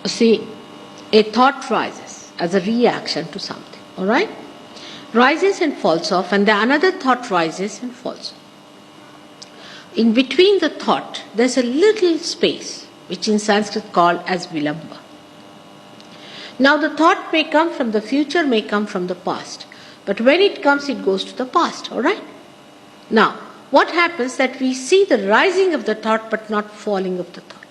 See, a thought rises as a reaction to something, all right? Rises and falls off, and then another thought rises and falls off. In between the thought, there's a little space, which in Sanskrit called as vilamba. Now the thought may come from the future, may come from the past. But when it comes, it goes to the past, all right? Now, what happens that we see the rising of the thought but not falling of the thought.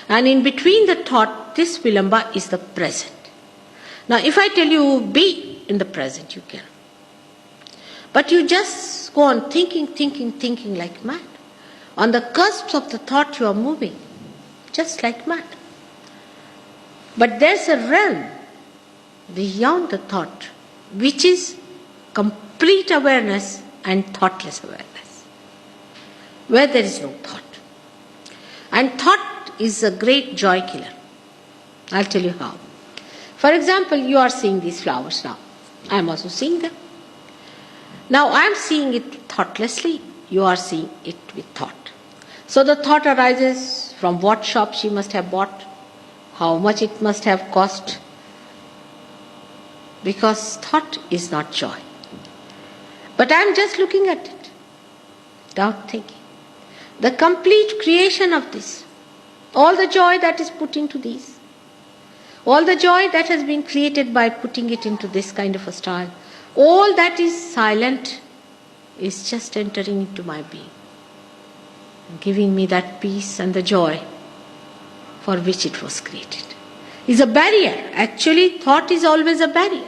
And in between the thought, this vilamba is the present. Now, if I tell you be in the present, you can. But you just go on thinking like mad. On the cusp of the thought, you are moving, just like mad. But there's a realm beyond the thought, which is complete awareness and thoughtless awareness, where there is no thought. And thought is a great joy killer. I'll tell you how. For example, you are seeing these flowers now. I am also seeing them. Now I am seeing it thoughtlessly, you are seeing it with thought. So the thought arises from what shop she must have bought, how much it must have cost, because thought is not joy. But I am just looking at it, without thinking. The complete creation of this, all the joy that is put into these, all the joy that has been created by putting it into this kind of a style, all that is silent is just entering into my being, giving me that peace and the joy for which it was created. Is a barrier. Actually, thought is always a barrier.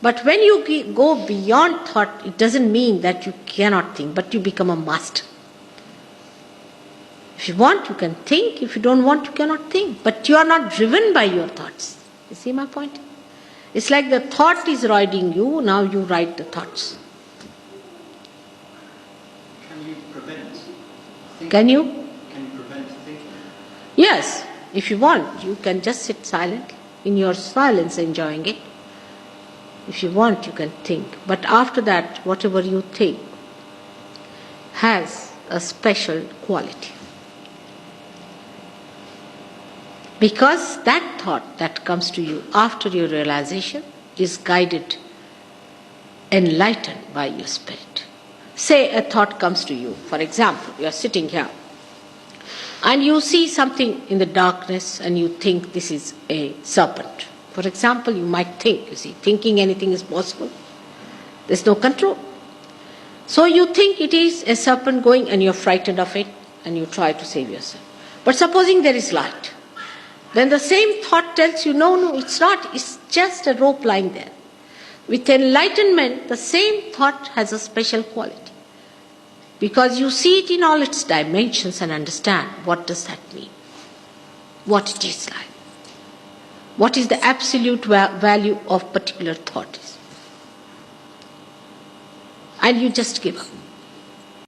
But when you go beyond thought, it doesn't mean that you cannot think, but you become a master. If you want, you can think. If you don't want, you cannot think. But you are not driven by your thoughts. You see my point? It's like the thought is riding you, now you ride the thoughts. Can you prevent thinking? Can you? Can you prevent thinking? Yes. If you want, you can just sit silent, in your silence enjoying it. If you want, you can think. But after that, whatever you think has a special quality. Because that thought that comes to you after your realization is guided, enlightened by your spirit. Say a thought comes to you. For example, you are sitting here and you see something in the darkness and you think this is a serpent. For example, you might think, thinking anything is possible. There's no control. So you think it is a serpent going and you're frightened of it and you try to save yourself. But supposing there is light, then the same thought tells you, no, it's not. It's just a rope lying there. With enlightenment, the same thought has a special quality. Because you see it in all its dimensions and understand what does that mean. What it is like. What is the absolute value of particular thought is. And you just give up.